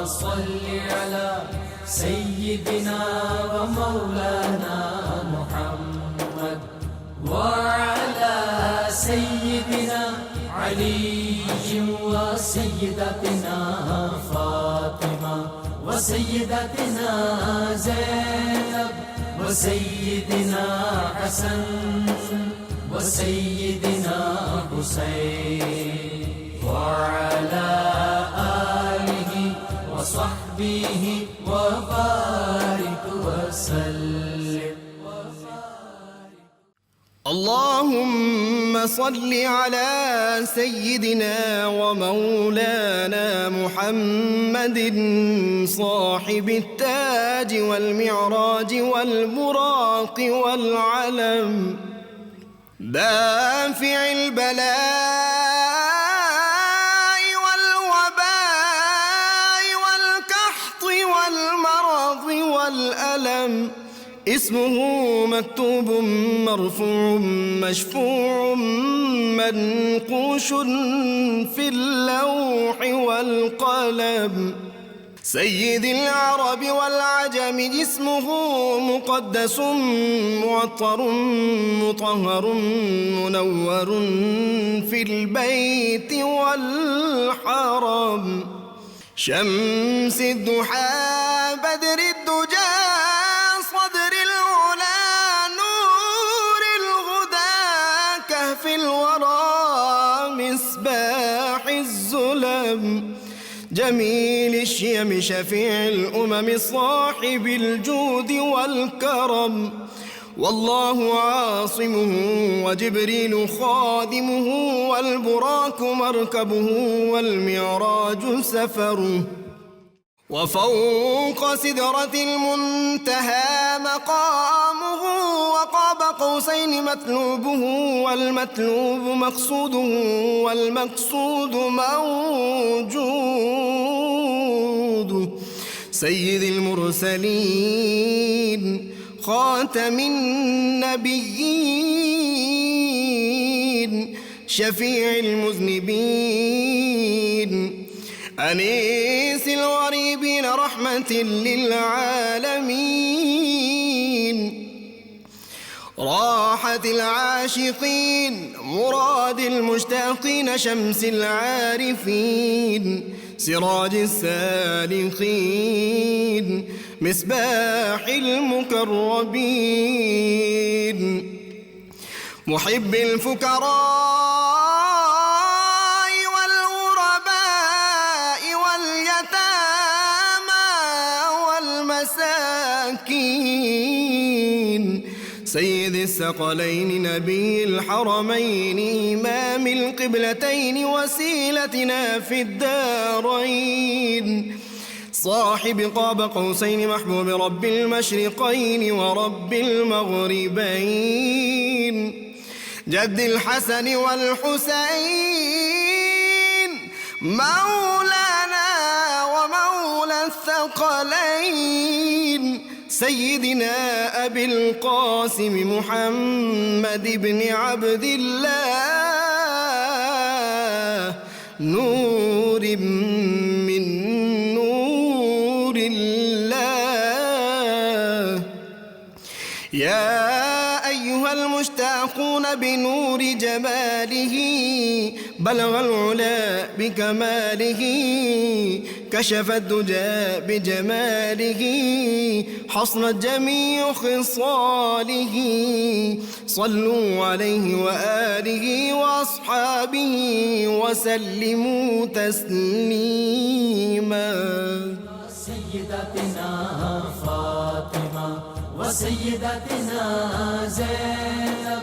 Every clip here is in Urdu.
صل على سيدنا ومولانا محمد وعلى سيدنا علي وسيدتنا فاطمة وسيدتنا زينب وسيدنا حسن وسيدنا حسين وعلى آله وصحبه وبارك وسلم. اللهم صل على سيدنا ومولانا محمد صاحب التاج والمعراج والبراق والعلم دافع البلاء والوباء والقحط والمرض والألم اسمه مكتوب مرفوع مشفوع منقوش في اللوح والقلم سيد العرب والعجم جسمه مقدس معطر مطهر منور في البيت والحرم شمس الضحى بدر الدجى صدر العلا نور الهدى كهف الورى مصباح الظلم جميل الشيم شفيع الأمم صاحب الجود والكرم والله عاصمه وجبريل خادمه والبراك مركبه والمعراج سفره وفوق سدرة المنتهى مقامه وقاب قوسين مطلوبه والمطلوب مقصوده والمقصود موجود سيد المرسلين خاتم النبيين شفيع المذنبين أنيس الغريبين رحمة للعالمين راحة العاشقين مراد المشتاقين شمس العارفين سراج السالخين مصباح المكرمين محب الفكراء والغرباء واليتامى والمساكين سيد الثقلين نبي الحرمين إمام القبلتين وسيلتنا في الدارين صاحب قاب قوسين محبوب رب المشرقين ورب المغربين جد الحسن والحسين مولانا ومولى الثقلين سيدنا أبي القاسم محمد بن عبد الله نور من نور الله يا أيها المشتاقون بنور جماله بلغ العلا بكماله كشف الدجى بجماله حصنت جميع خصاله صلوا عليه وآله وأصحابه وسلموا تسليما سيدتنا فاطمة وسيدتنا زينب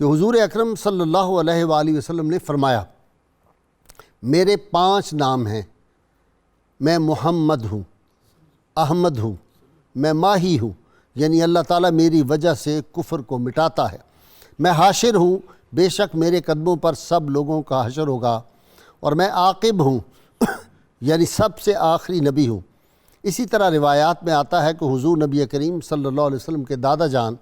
کہ حضور اکرم صلی اللہ علیہ وآلہ وسلم نے فرمایا میرے 5 نام ہیں، میں محمد ہوں، احمد ہوں، میں ماہی ہوں، یعنی اللہ تعالیٰ میری وجہ سے کفر کو مٹاتا ہے، میں حاشر ہوں، بے شک میرے قدموں پر سب لوگوں کا حشر ہوگا، اور میں عاقب ہوں یعنی سب سے آخری نبی ہوں۔ اسی طرح روایات میں آتا ہے کہ حضور نبی کریم صلی اللہ علیہ وسلم کے دادا جان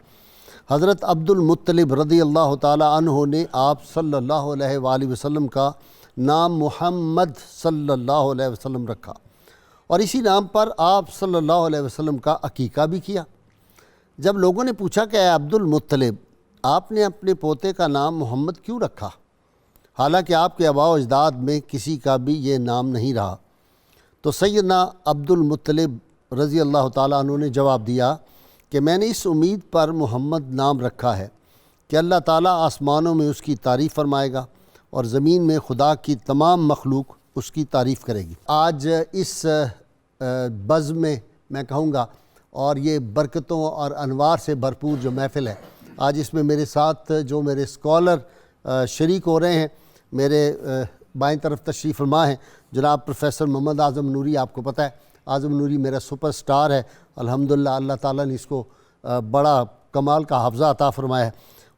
حضرت عبد المطلب رضی اللہ تعالی عنہ نے آپ صلی اللہ علیہ وآلہ وسلم کا نام محمد صلی اللہ علیہ وسلم رکھا، اور اسی نام پر آپ صلی اللہ علیہ وسلم کا عقیقہ بھی کیا۔ جب لوگوں نے پوچھا کہ اے عبد المطلب، آپ نے اپنے پوتے کا نام محمد کیوں رکھا، حالانکہ آپ کے آباء و اجداد میں کسی کا بھی یہ نام نہیں رہا، تو سیدنا عبد المطلب رضی اللہ تعالیٰ عنہ نے جواب دیا کہ میں نے اس امید پر محمد نام رکھا ہے کہ اللہ تعالیٰ آسمانوں میں اس کی تعریف فرمائے گا اور زمین میں خدا کی تمام مخلوق اس کی تعریف کرے گی۔ آج اس بزم میں کہوں گا، اور یہ برکتوں اور انوار سے بھرپور جو محفل ہے، آج اس میں میرے ساتھ جو میرے اسکالر شریک ہو رہے ہیں، میرے بائیں طرف تشریف فرما ہیں جناب پروفیسر محمد اعظم نوری۔ آپ کو پتہ ہے اعظم نوری میرا سپر سٹار ہے، الحمدللہ اللہ تعالیٰ نے اس کو بڑا کمال کا حافظہ عطا فرمایا ہے۔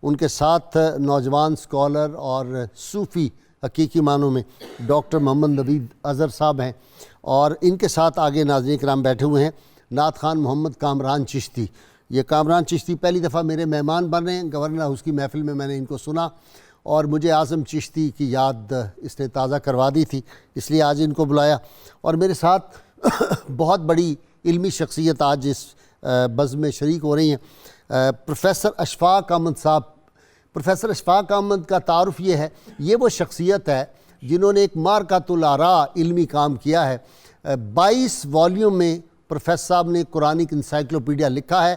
ان کے ساتھ نوجوان سکالر اور صوفی حقیقی معنوں میں ڈاکٹر محمد نوید اظہر صاحب ہیں، اور ان کے ساتھ آگے ناظرین کرام بیٹھے ہوئے ہیں نعت خوان محمد کامران چشتی۔ یہ کامران چشتی پہلی دفعہ میرے مہمان بن رہے ہیں، گورنر ہاؤس کی محفل میں نے ان کو سنا اور مجھے اعظم چشتی کی یاد اس نے تازہ کروا دی تھی، اس لیے آج ان کو بلایا۔ اور میرے ساتھ بہت بڑی علمی شخصیت آج اس بزم میں شریک ہو رہی ہیں، پروفیسر اشفاق احمد صاحب۔ پروفیسر اشفاق احمد کا تعارف یہ ہے، یہ وہ شخصیت ہے جنہوں نے ایک مارکۃ الاراء علمی کام کیا ہے۔ 22 والیوم میں پروفیسر صاحب نے قرآنک انسائکلوپیڈیا لکھا ہے،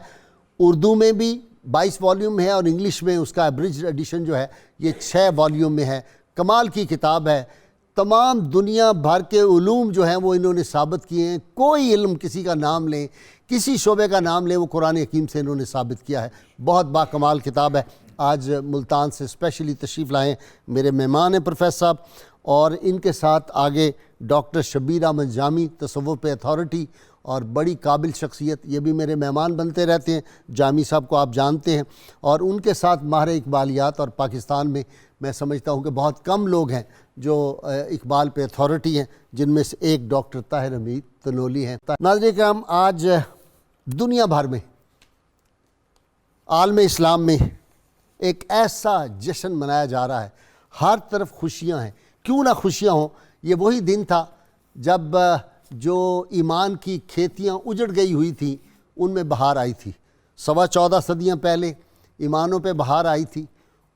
اردو میں بھی 22 والیوم ہے اور انگلش میں اس کا ایبریجڈ ایڈیشن جو ہے یہ 6 والیوم میں ہے۔ کمال کی کتاب ہے، تمام دنیا بھر کے علوم جو ہیں وہ انہوں نے ثابت کیے ہیں۔ کوئی علم کسی کا نام لیں، کسی شعبے کا نام لیں، وہ قرآن حکیم سے انہوں نے ثابت کیا ہے۔ بہت باکمال کتاب ہے۔ آج ملتان سے اسپیشلی تشریف لائے میرے مہمان ہیں پروفیسر صاحب، اور ان کے ساتھ آگے ڈاکٹر شبیر احمد جامی، تصوف پہ اتھارٹی اور بڑی قابل شخصیت، یہ بھی میرے مہمان بنتے رہتے ہیں۔ جامی صاحب کو آپ جانتے ہیں، اور ان کے ساتھ ماہر اقبالیات، اور پاکستان میں سمجھتا ہوں کہ بہت کم لوگ ہیں جو اقبال پہ اتھارٹی ہیں، جن میں سے ایک ڈاکٹر طاہر حمید تنولی ہیں۔ ناظرین کرام، آج دنیا بھر میں، عالم اسلام میں ایک ایسا جشن منایا جا رہا ہے، ہر طرف خوشیاں ہیں۔ کیوں نہ خوشیاں ہوں، یہ وہی دن تھا جب جو ایمان کی کھیتیاں اجڑ گئی ہوئی تھیں ان میں بہار آئی تھی۔ 14.25 صدیاں پہلے ایمانوں پہ بہار آئی تھی،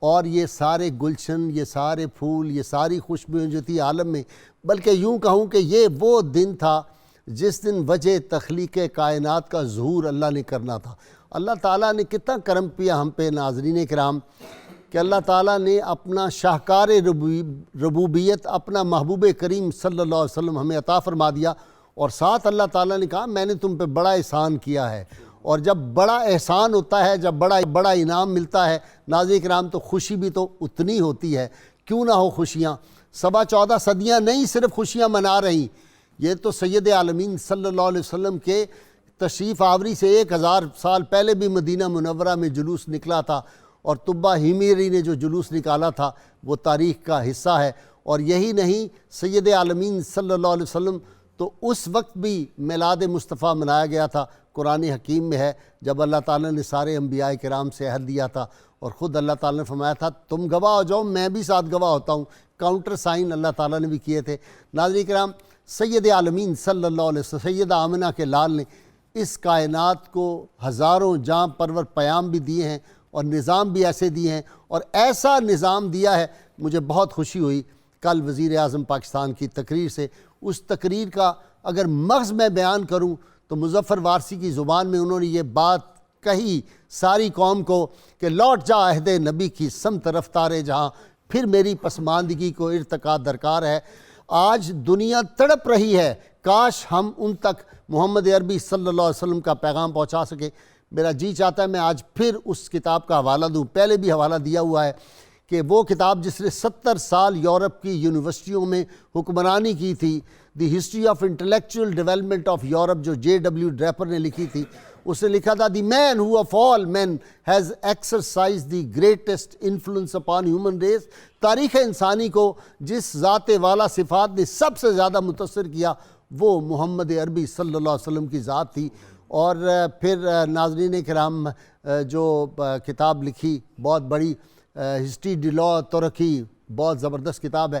اور یہ سارے گلشن، یہ سارے پھول، یہ ساری خوشبوئیں جو تھی عالم میں، بلکہ یوں کہوں کہ یہ وہ دن تھا جس دن وجہ تخلیق کائنات کا ظہور اللہ نے کرنا تھا۔ اللہ تعالیٰ نے کتنا کرم کیا ہم پہ ناظرین کرام، کہ اللہ تعالیٰ نے اپنا شاہکار ربوبیت، اپنا محبوب کریم صلی اللہ علیہ وسلم ہمیں عطا فرما دیا، اور ساتھ اللہ تعالیٰ نے کہا میں نے تم پہ بڑا احسان کیا ہے۔ اور جب بڑا احسان ہوتا ہے، جب بڑا انعام ملتا ہے ناظرین کرام، تو خوشی بھی تو اتنی ہوتی ہے۔ کیوں نہ ہو خوشیاں؟ 14.25 صدیاں نہیں صرف خوشیاں منا رہی، یہ تو سید عالمین صلی اللہ علیہ وسلم کے تشریف آوری سے 1000 سال پہلے بھی مدینہ منورہ میں جلوس نکلا تھا، اور طبہ ہیمیری نے جو جلوس نکالا تھا وہ تاریخ کا حصہ ہے۔ اور یہی نہیں، سید عالمین صلی اللہ علیہ وسلم تو اس وقت بھی میلاد مصطفیٰ منایا گیا تھا، قرآن حکیم میں ہے، جب اللہ تعالیٰ نے سارے انبیاء کرام سے عہد دیا تھا، اور خود اللہ تعالیٰ نے فرمایا تھا تم گواہ ہو جاؤ، میں بھی ساتھ گواہ ہوتا ہوں۔ کاؤنٹر سائن اللہ تعالیٰ نے بھی کیے تھے۔ ناظرین کرام، سید عالمین صلی اللہ علیہ وسلم، سیدہ آمنہ کے لال نے اس کائنات کو ہزاروں جاں پرور پیام بھی دیے ہیں، اور نظام بھی ایسے دیے ہیں، اور ایسا نظام دیا ہے۔ مجھے بہت خوشی ہوئی کل وزیر اعظم پاکستان کی تقریر سے، اس تقریر کا اگر مغز میں بیان کروں تو مظفر وارثی کی زبان میں انہوں نے یہ بات کہی ساری قوم کو کہ لوٹ جا عہد نبی کی سمت رفتار جہاں، پھر میری پسماندگی کو ارتقا درکار ہے۔ آج دنیا تڑپ رہی ہے، کاش ہم ان تک محمد عربی صلی اللہ علیہ وسلم کا پیغام پہنچا سکیں۔ میرا جی چاہتا ہے میں آج پھر اس کتاب کا حوالہ دوں. پہلے بھی حوالہ دیا ہوا ہے کہ وہ کتاب جس نے 70 سال یورپ کی یونیورسٹیوں میں حکمرانی کی تھی, the history of intellectual development of Europe, جو J.W. ڈریپر نے لکھی تھی, اس نے لکھا تھا the man who of all men has exercised the greatest influence upon human race. تاریخ انسانی کو جس ذات والا صفات نے سب سے زیادہ متاثر کیا وہ محمد عربی صلی اللہ علیہ وسلم کی ذات تھی. اور پھر ناظرین کرام جو کتاب لکھی بہت بڑی, ہسٹری ڈی لا ترکی, بہت زبردست کتاب ہے,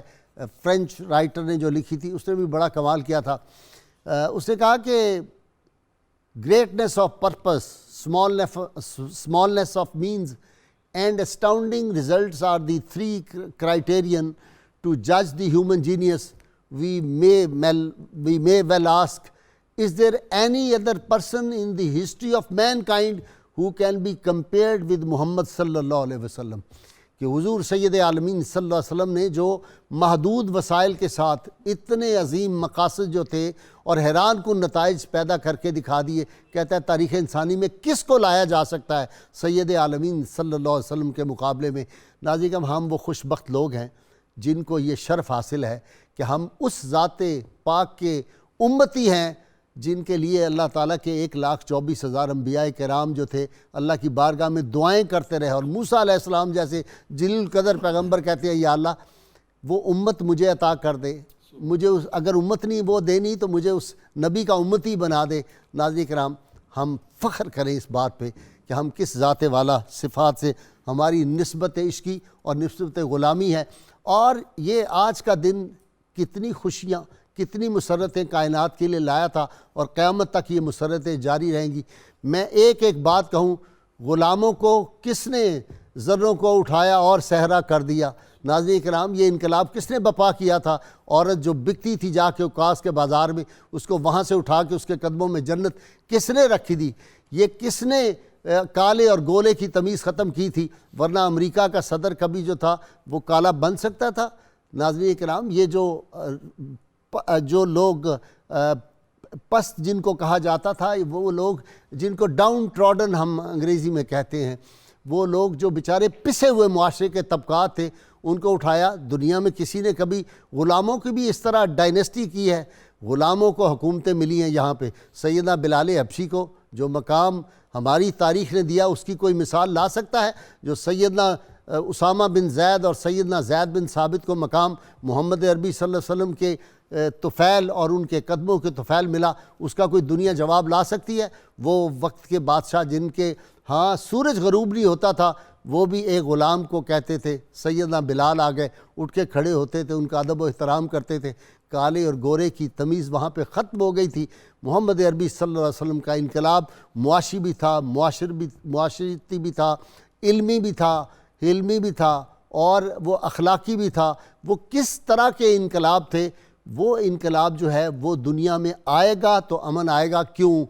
فرینچ رائٹر نے جو لکھی تھی, اس نے بھی بڑا کمال کیا تھا. اس نے کہا کہ greatness of purpose, smallness of means and astounding results are the three criterion to judge the human genius. We may well ask, is there any other person in the history of mankind who can be compared with Muhammad sallallahu alaihi wasallam? کہ حضور سید عالمین صلی اللہ علیہ وسلم نے جو محدود وسائل کے ساتھ اتنے عظیم مقاصد جو تھے اور حیران کن نتائج پیدا کر کے دکھا دیے, کہتا ہے تاریخ انسانی میں کس کو لایا جا سکتا ہے سید عالمین صلی اللہ علیہ وسلم کے مقابلے میں. ناظرین ہم وہ خوش بخت لوگ ہیں جن کو یہ شرف حاصل ہے کہ ہم اس ذات پاک کے امتی ہیں جن کے لیے اللہ تعالیٰ کے 1,24,000 انبیاء کرام جو تھے اللہ کی بارگاہ میں دعائیں کرتے رہے. اور موسیٰ علیہ السلام جیسے جلیل القدر پیغمبر کہتے ہیں یا اللہ وہ امت مجھے عطا کر دے, مجھے اگر امت نہیں وہ دینی تو مجھے اس نبی کا امتی بنا دے. ناظرین کرام ہم فخر کریں اس بات پہ کہ ہم کس ذات والا صفات سے ہماری نسبت عشقی اور نسبت غلامی ہے. اور یہ آج کا دن کتنی خوشیاں کتنی مسرتیں کائنات کے لیے لایا تھا اور قیامت تک یہ مسرتیں جاری رہیں گی. میں ایک ایک بات کہوں, غلاموں کو کس نے ذروں کو اٹھایا اور صحرا کر دیا؟ ناظرین کرام یہ انقلاب کس نے بپا کیا تھا؟ عورت جو بکتی تھی جا کے اوقاس کے بازار میں, اس کو وہاں سے اٹھا کے اس کے قدموں میں جنت کس نے رکھی دی؟ یہ کس نے کالے اور گولے کی تمیز ختم کی تھی؟ ورنہ امریکہ کا صدر کبھی جو تھا وہ کالا بن سکتا تھا؟ ناظرین کرام یہ جو لوگ پست جن کو کہا جاتا تھا, وہ لوگ جن کو ڈاؤن ٹراڈن ہم انگریزی میں کہتے ہیں, وہ لوگ جو بیچارے پسے ہوئے معاشرے کے طبقات تھے, ان کو اٹھایا. دنیا میں کسی نے کبھی غلاموں کی بھی اس طرح ڈائنیسٹی کی ہے؟ غلاموں کو حکومتیں ملی ہیں یہاں پہ. سیدنا بلال حبشی کو جو مقام ہماری تاریخ نے دیا اس کی کوئی مثال لا سکتا ہے؟ جو سیدنا اسامہ بن زید اور سیدنا زید بن ثابت کو مقام محمد عربی صلی اللہ علیہ وسلم کے طفیل اور ان کے قدموں کے طفیل ملا, اس کا کوئی دنیا جواب لا سکتی ہے؟ وہ وقت کے بادشاہ جن کے ہاں سورج غروب نہیں ہوتا تھا, وہ بھی ایک غلام کو کہتے تھے. سیدنا بلال آ گئے, اٹھ کے کھڑے ہوتے تھے, ان کا ادب و احترام کرتے تھے. کالے اور گورے کی تمیز وہاں پہ ختم ہو گئی تھی. محمد عربی صلی اللہ علیہ وسلم کا انقلاب معاشی بھی تھا, معاشرتی بھی تھا, علمی بھی تھا, حلمی بھی تھا, اور وہ اخلاقی بھی تھا. وہ کس طرح کے انقلاب تھے؟ وہ انقلاب جو ہے وہ دنیا میں آئے گا تو امن آئے گا. کیوں؟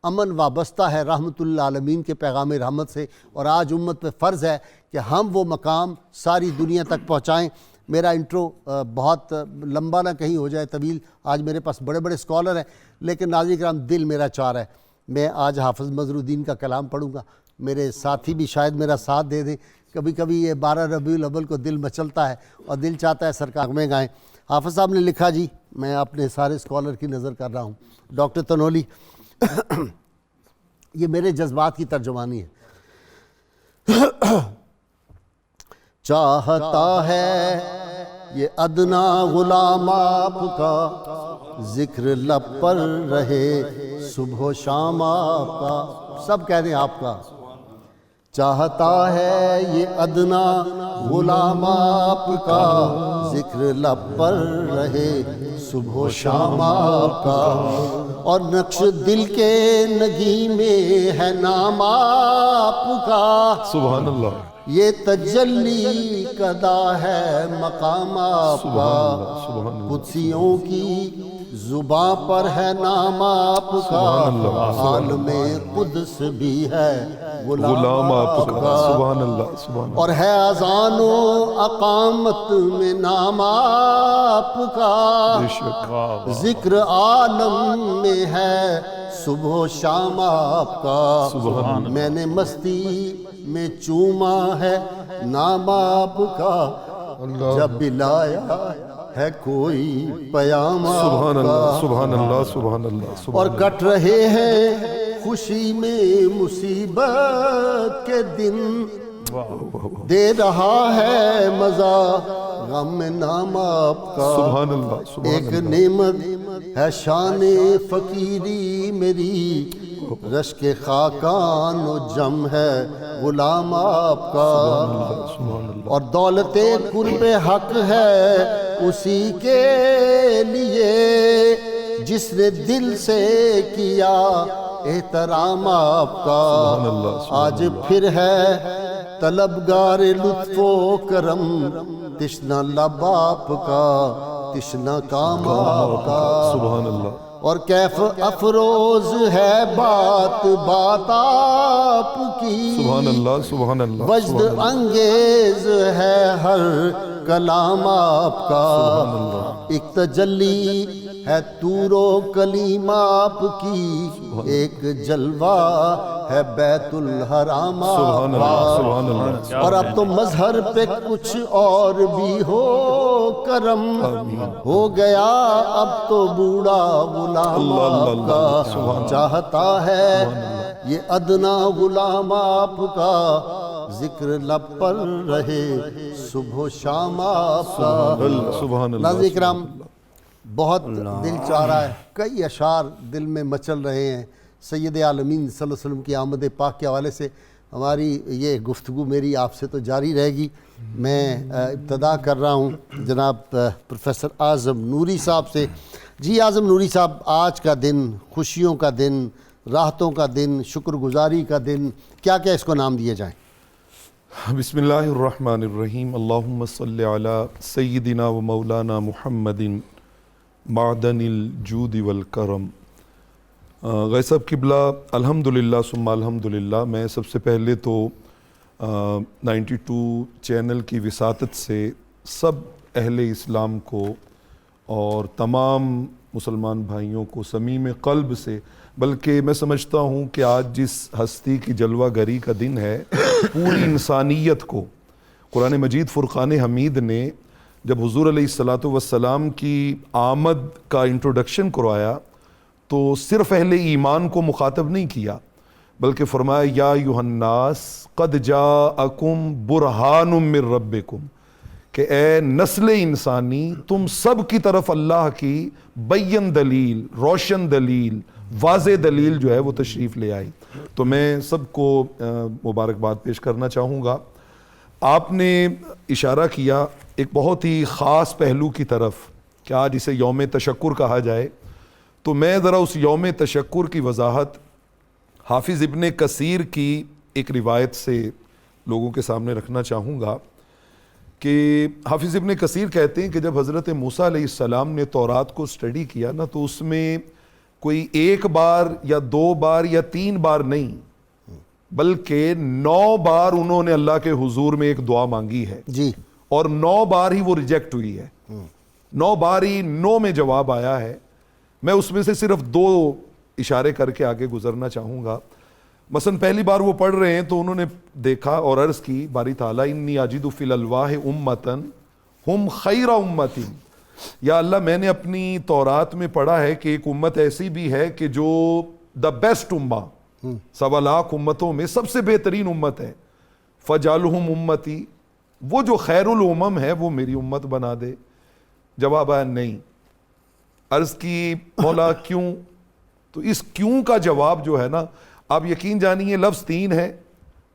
امن وابستہ ہے رحمت اللہ عالمین کے پیغام رحمت سے, اور آج امت پہ فرض ہے کہ ہم وہ مقام ساری دنیا تک پہنچائیں. میرا انٹرو بہت لمبا نہ کہیں ہو جائے طویل, آج میرے پاس بڑے بڑے اسکالر ہیں, لیکن ناظرین کرام دل میرا چاہ رہا ہے میں آج حافظ مظہر الدین کا کلام پڑھوں گا. میرے ساتھی بھی شاید میرا ساتھ دے دیں. کبھی کبھی یہ 12 ربیع الاول کو دل مچلتا ہے اور دل چاہتا ہے سرکار میں گائیں. حافظ صاحب نے لکھا, جی میں اپنے سارے اسکالر کی نظر کر رہا ہوں, ڈاکٹر تنولی, یہ میرے جذبات کی ترجمانی ہے. چاہتا ہے یہ ادنا غلام آپ کا, ذکر لب پر رہے صبح و شام آپ کا. سب کہہ دیں آپ کا. چاہتا ہے یہ ادنا غلام آپ کا, ذکر لب پر رہے صبح و شام آپ کا. اور نقش دل کے نگی میں ہے نام آپ کا. سبحان اللہ. یہ تجلی قدا ہے مقام آپ کا. قدسیوں کی زباں پر ہے نام آپ کا. عالم قدس بھی ہے غلام آپ کا. سبحان اللہ. سبحان اللہ. اور ہے اذان و اقامت میں نام آپ کا. ذکر عالم میں ہے صبح و شام آپ کا، میں نے مستی میں چوما ہے نام آپ کا، جب بھی لایا ہے کوئی پیام آپ کا، سبحان اللہ سبحان اللہ اور کٹ رہے ہیں خوشی میں مصیبت کے دن، دے رہا ہے مزہ غم میں نام آپ کا، سبحان اللہ سبحان ایک نعمت ہے شان فقیری میری، رش کے خاکان و جم ہے غلام آپ کا، اور دولت قرب حق ہے اسی کے لیے جس نے دل سے کیا احترام آپ کا، آج پھر ہے طلبگار لطف و کرم، تشنا لب آپ کا تشنا کام آپ کا، سبحان اللہ، اور کیف افروز ہے بات بات آپ کی، سبحان اللہ سبحان اللہ، وجد انگیز ہے ہر کلام آپ کا، ایک تجلی ہے طور و کلیم آپ کی، ایک جلوہ ہے بیت الحرام آپ کا، اور اب تو مظہر پہ کچھ اور بھی ہو کرم، ہو گیا اب تو بوڑھا غلام آپ کا، چاہتا ہے یہ ادنا غلام آپ کا، ذکر لب پر رہے صبح و شام آپ کا۔ سبحان اللہ، ناظرین کرام، بہت دل چاہ رہا ہے، کئی اشعار دل میں مچل رہے ہیں سید عالمین صلی اللہ علیہ وسلم کی آمد پاک کے حوالے سے۔ ہماری یہ گفتگو میری آپ سے تو جاری رہے گی۔ میں ابتدا کر رہا ہوں جناب پروفیسر اعظم نوری صاحب سے۔ جی اعظم نوری صاحب، آج کا دن خوشیوں کا دن، راحتوں کا دن، شکر گزاری کا دن، کیا کیا اس کو نام دیے جائیں؟ بسم اللہ الرحمن الرحیم، اللہم صلی علی سیدنا و مولانا محمد معدن الجود والکرم۔ غیر صاحب قبلہ، الحمدللہ ثم الحمدللہ، میں سب سے پہلے تو 92 چینل کی وساطت سے سب اہل اسلام کو اور تمام مسلمان بھائیوں کو صمیم قلب سے، بلکہ میں سمجھتا ہوں کہ آج جس ہستی کی جلوہ گری کا دن ہے، پوری انسانیت کو قرآن مجید فرقان حمید نے جب حضور علیہ السلام کی آمد کا انٹروڈکشن کروایا تو صرف اہل ایمان کو مخاطب نہیں کیا، بلکہ فرمایا یا ایھا الناس قد جاءکم برہان من ربکم، کہ اے نسل انسانی، تم سب کی طرف اللہ کی بین دلیل، روشن دلیل، واضح دلیل جو ہے وہ تشریف لے آئی۔ تو میں سب کو مبارکباد پیش کرنا چاہوں گا۔ آپ نے اشارہ کیا ایک بہت ہی خاص پہلو کی طرف کہ آج اسے یوم تشکر کہا جائے، تو میں ذرا اس یوم تشکر کی وضاحت حافظ ابن کثیر کی ایک روایت سے لوگوں کے سامنے رکھنا چاہوں گا کہ حافظ ابن کثیر کہتے ہیں کہ جب حضرت موسیٰ علیہ السلام نے تورات کو سٹڈی کیا نا، تو اس میں کوئی ایک بار یا 2 بار یا 3 بار نہیں، بلکہ 9 بار انہوں نے اللہ کے حضور میں ایک دعا مانگی ہے جی، اور 9 بار ہی وہ ریجیکٹ ہوئی ہے، 9 بار ہی نو میں جواب آیا ہے۔ میں اس میں سے صرف 2 اشارے کر کے آگے گزرنا چاہوں گا۔ مثلا پہلی بار وہ پڑھ رہے ہیں تو انہوں نے دیکھا اور عرض کی باری تعالیٰ انی اجد فی الالواح امتن ہم خیر امتی، یا اللہ میں نے اپنی تورات میں پڑھا ہے کہ ایک امت ایسی بھی ہے کہ جو دا بیسٹ امہ، 1.25 لاکھ امتوں میں سب سے بہترین امت ہے، فجعلہم امتی، وہ جو خیر الامم ہے وہ میری امت بنا دے۔ جواب آیا نہیں۔ عرض کی مولا کیوں؟ تو اس کیوں کا جواب جو ہے نا، آپ یقین جانیے لفظ 3 ہے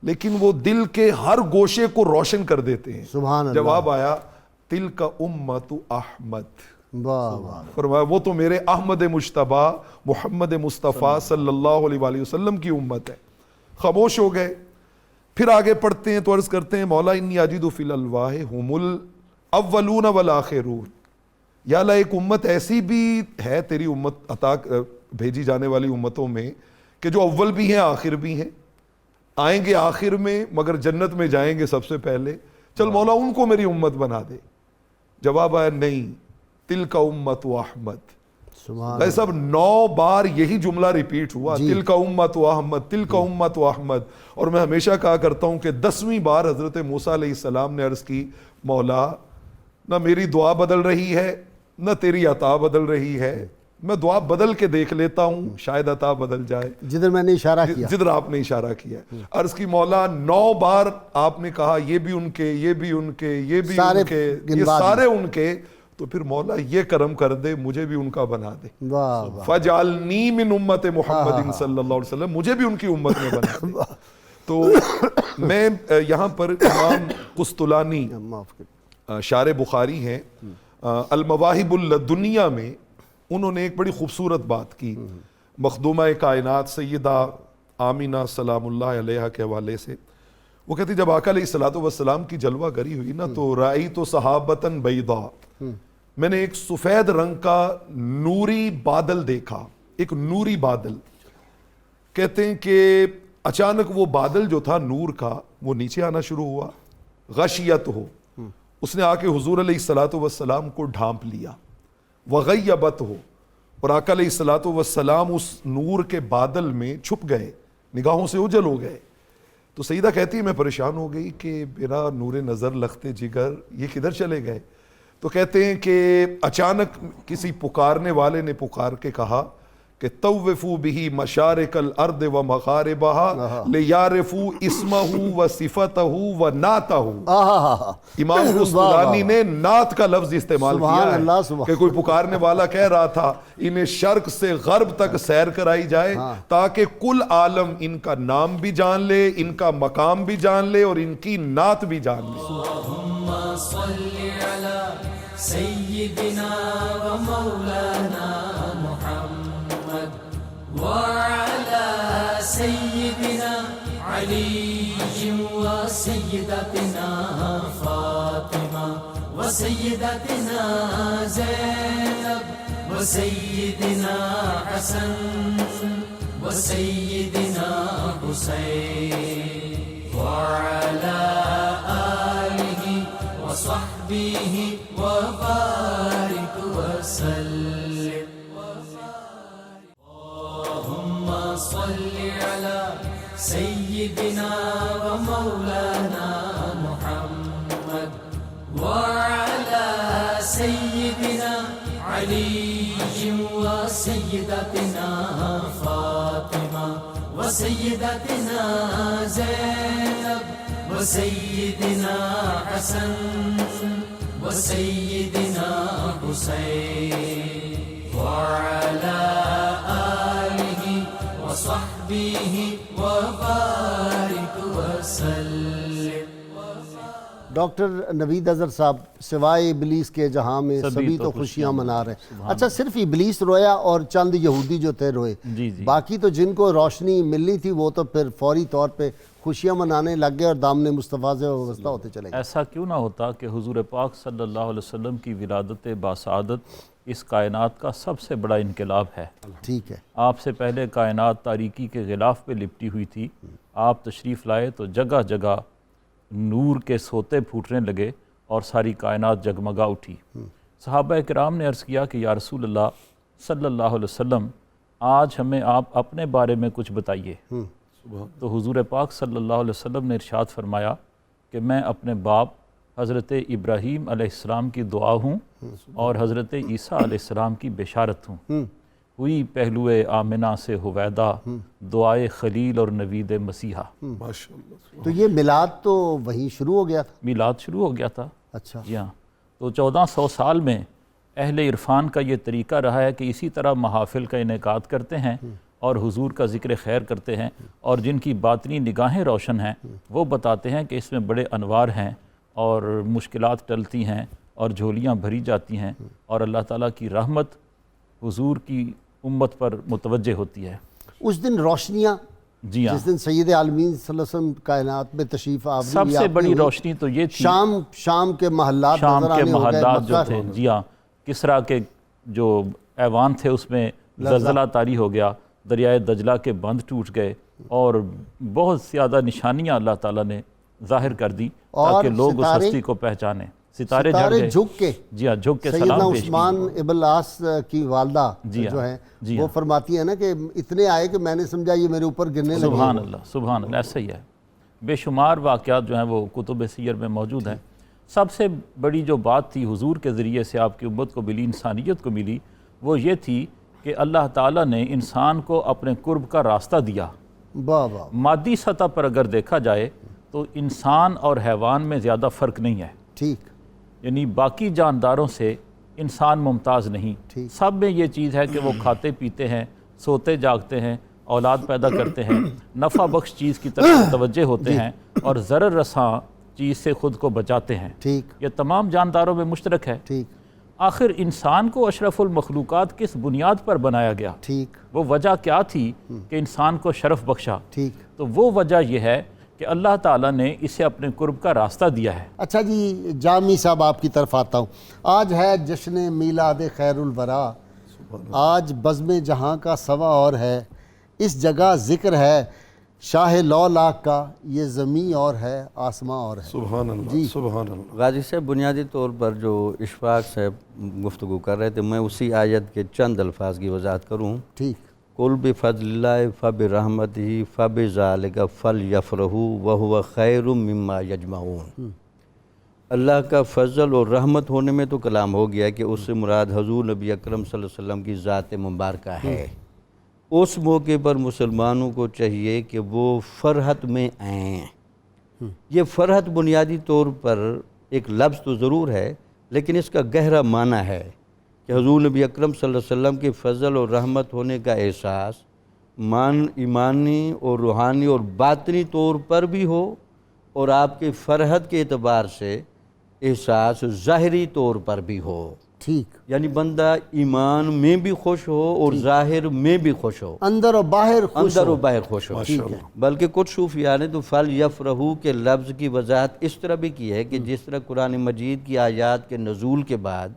لیکن وہ دل کے ہر گوشے کو روشن کر دیتے ہیں۔ سبحان اللہ۔ جواب آیا تلک امت احمد، واہ واہ، فرمایا وہ تو میرے احمد مجتبیٰ محمد مصطفیٰ صلی اللہ علیہ وآلہ وسلم کی امت ہے۔ خاموش ہو گئے۔ پھر آگے پڑھتے ہیں تو عرض کرتے ہیں مولا انی اجد فی الالواح ہم الاولون والآخرون، یا اللہ ایک امت ایسی بھی ہے تیری امت عطا بھیجی جانے والی امتوں میں کہ جو اول بھی ہیں آخر بھی ہیں، آئیں گے آخر میں مگر جنت میں جائیں گے سب سے پہلے، چل مولا ان کو میری امت بنا دے۔ جواب آیا نہیں، تلک امت احمد، بھائی صاحب 9 بار یہی جملہ ریپیٹ ہوا، تلک امت و احمد، تلک امت و احمد. اور میں ہمیشہ کہا کرتا ہوں کہ 10ویں بار حضرت موسیٰ علیہ السلام نے عرض کی مولا نہ میری دعا بدل رہی ہے نہ تیری عطا بدل رہی ہے، میں دعا بدل کے دیکھ لیتا ہوں شاید عطا بدل جائے جدھر میں نے اشارہ کیا، جدھر آپ نے اشارہ کیا. عرض کی مولا 9 بار آپ نے کہا یہ بھی ان کے، یہ بھی ان کے، یہ بھی ان کے، یہ سارے ان کے، تو پھر مولا یہ کرم کر دے مجھے بھی ان کا بنا دے. واہ واہ. فَجْعَلْنِي مِنْ أُمَّةِ مُحَمَّدٍ صلی اللہ علیہ وسلم، مجھے بھی ان کی امت میں بنا دے. تو میں یہاں پر امام قسطلانی شارح بخاری ہیں، المواہب اللدنیہ میں انہوں نے ایک بڑی خوبصورت بات کی مخدومہ کائنات سیدہ آمینہ سلام اللہ علیہا کے حوالے سے. وہ کہتی جب آقا علیہ السلام کی جلوہ گری ہوئی نا تو رأیت صحابۃ بیضاء، میں نے ایک سفید رنگ کا نوری بادل دیکھا، ایک نوری بادل. کہتے ہیں کہ اچانک وہ بادل جو تھا نور کا وہ نیچے آنا شروع ہوا، غشیت ہو، اس نے آ کے حضور علیہ السلام کو ڈھانپ لیا، وغیبت ہو، اور آقا علیہ السلام اس نور کے بادل میں چھپ گئے، نگاہوں سے اوجھل ہو گئے. تو سیدہ کہتی ہے میں پریشان ہو گئی کہ میرا نور نظر لخت جگر یہ کدھر چلے گئے. تو کہتے ہیں کہ اچانک کسی پکارنے والے نے پکار کے کہا کہ طوفوا به مشارق الارض ومغاربها لیعرفوا اسمہ وصفتہ ونعتہ. امام قسطلانی نے نعت کا لفظ استعمال کیا ہے کہ کوئی پکارنے والا کہہ رہا تھا انہیں شرق سے غرب تک سیر کرائی جائے تاکہ کل عالم ان کا نام بھی جان لے، ان کا مقام بھی جان لے اور ان کی نعت بھی جان لے. اللہم صلی علی سیدنا و مولانا محمد وعلى سيدنا علي وسيدتنا فاطمة وسيدتنا زينب وسيدنا حسن وسيدنا حسين وعلى آله وصحبه وبارك وسلم. صل على سيدنا ومولانا محمد وعلى سيدنا علي وسيدتنا فاطمة وسيدتنا زينب وسيدنا حسن وسيدنا حسين وعلى وصحبه وبارك وسلم. ڈاکٹر نوید اظہر صاحب، سوائے ابلیس کے جہاں میں سبھی تو خوشیاں منا رہے ہیں. اچھا صرف ابلیس رویا اور چند یہودی جو تھے روئے، باقی تو جن کو روشنی ملنی تھی وہ تو پھر فوری طور پہ خوشیاں منانے لگ گئے اور دامن مصطفیٰ سے وابستہ ہوتے چلے گئے. ایسا کیوں نہ ہوتا کہ حضور پاک صلی اللہ علیہ وسلم کی ولادت باسعادت اس کائنات کا سب سے بڑا انقلاب ہے. ٹھیک ہے. آپ سے پہلے کائنات تاریکی کے غلاف پہ لپٹی ہوئی تھی، آپ تشریف لائے تو جگہ جگہ نور کے سوتے پھوٹنے لگے اور ساری کائنات جگمگا اٹھی. صحابہ کرام نے عرض کیا کہ یا رسول اللہ صلی اللہ علیہ وسلم آج ہمیں آپ اپنے بارے میں کچھ بتائیے. تو حضور پاک صلی اللہ علیہ وسلم نے ارشاد فرمایا کہ میں اپنے باپ حضرت ابراہیم علیہ السلام کی دعا ہوں اور حضرت عیسیٰ علیہ السلام کی بشارت ہوں. ہوئی پہلو آمنہ سے ہویدا، دعائے خلیل اور نوید مسیحا. تو یہ میلاد تو وہیں شروع ہو گیا تھا؟ میلاد شروع ہو گیا تھا. اچھا جی ہاں. تو 1400 سال میں اہل عرفان کا یہ طریقہ رہا ہے کہ اسی طرح محافل کا انعقاد کرتے ہیں اور حضور کا ذکر خیر کرتے ہیں، اور جن کی باطنی نگاہیں روشن ہیں وہ بتاتے ہیں کہ اس میں بڑے انوار ہیں اور مشکلات ٹلتی ہیں اور جھولیاں بھری جاتی ہیں اور اللہ تعالیٰ کی رحمت حضور کی امت پر متوجہ ہوتی ہے. اس دن روشنیاں، جی ہاں، جس دن سید عالمین صلی اللہ علیہ وسلم کائنات میں تشریف آوری سب سے بڑی روشنی تو یہ تھی شام کے محلات شام نظر کے آنے ہو گئے. محلات جو تھے، جی ہاں، کسریٰ کے جو ایوان تھے اس میں زلزلہ طاری ہو گیا، دریائے دجلہ کے بند ٹوٹ گئے اور بہت زیادہ نشانیاں اللہ تعالیٰ نے ظاہر کر دی تاکہ لوگ اس ہستی کو پہچانیں. ستارے جھک گئے، جھک کے جی ہاں جھک کے سیدنا سلام پیش عثمان ابن العاص کی والدہ جی ہاں، جو ہیں جی وہ ہاں۔ فرماتی ہیں نا کہ اتنے آئے کہ میں نے سمجھا یہ میرے اوپر گرنے لگے. سبحان اللہ سبحان اللہ، ایسا ہی ہے. بے شمار واقعات جو ہیں وہ کتب سیر میں موجود ہیں. سب سے بڑی جو بات تھی حضور کے ذریعے سے آپ کی امت کو ملی، انسانیت کو ملی، وہ یہ تھی کہ اللہ تعالیٰ نے انسان کو اپنے قرب کا راستہ دیا. واہ واہ. مادی سطح پر اگر دیکھا جائے تو انسان اور حیوان میں زیادہ فرق نہیں ہے، ٹھیک. یعنی باقی جانداروں سے انسان ممتاز نہیں. ٹھیک. سب میں یہ چیز ہے کہ وہ کھاتے پیتے ہیں، سوتے جاگتے ہیں، اولاد پیدا کرتے ہیں، نفع بخش چیز کی طرف متوجہ ہوتے ہیں اور ضرر رساں چیز سے خود کو بچاتے ہیں. ٹھیک. یہ تمام جانداروں میں مشترک ہے. ٹھیک. آخر انسان کو اشرف المخلوقات کس بنیاد پر بنایا گیا؟ ٹھیک. وہ وجہ کیا تھی کہ انسان کو شرف بخشا؟ ٹھیک. تو وہ وجہ یہ ہے کہ اللہ تعالیٰ نے اسے اپنے قرب کا راستہ دیا ہے. اچھا جی جامی صاحب آپ کی طرف آتا ہوں. آج ہے جشن میلاد خیر الورا، آج بزم جہاں کا سوا اور ہے، اس جگہ ذکر ہے شاہ لو لاکھ کا، یہ زمین اور ہے آسماں اور ہے. سبحان اللہ سبحان اللہ. غازی صاحب بنیادی طور پر جو اشفاق صاحب گفتگو کر رہے تھے، میں اسی آیت کے چند الفاظ کی وضاحت کروں. ٹھیک. قل بفضل اللہ فبرحمتہ فبذالک فلیفرحوا وہو خیر مما یجمعون. اللہ کا فضل اور رحمت ہونے میں تو کلام ہو گیا کہ اس سے مراد حضور نبی اکرم صلی اللہ علیہ وسلم کی ذات مبارکہ ہے. اس موقع پر مسلمانوں کو چاہیے کہ وہ فرحت میں آئیں. یہ فرحت بنیادی طور پر ایک لفظ تو ضرور ہے، لیکن اس کا گہرا معنی ہے کہ حضور نبی اکرم صلی اللہ علیہ وسلم کے فضل اور رحمت ہونے کا احساس ایمانی اور روحانی اور باطنی طور پر بھی ہو، اور آپ کے فرحت کے اعتبار سے احساس ظاہری طور پر بھی ہو. ٹھیک. یعنی بندہ ایمان میں بھی خوش ہو اور ظاہر میں بھی خوش ہو، اندر و باہر خوش اندر ہو. و باہر خوش ہو. ٹھیک ہے. بلکہ کچھ صوفیاء نے تو فلیفرحوا کے لفظ کی وضاحت اس طرح بھی کی ہے کہ جس طرح قرآن مجید کی آیات کے نزول کے بعد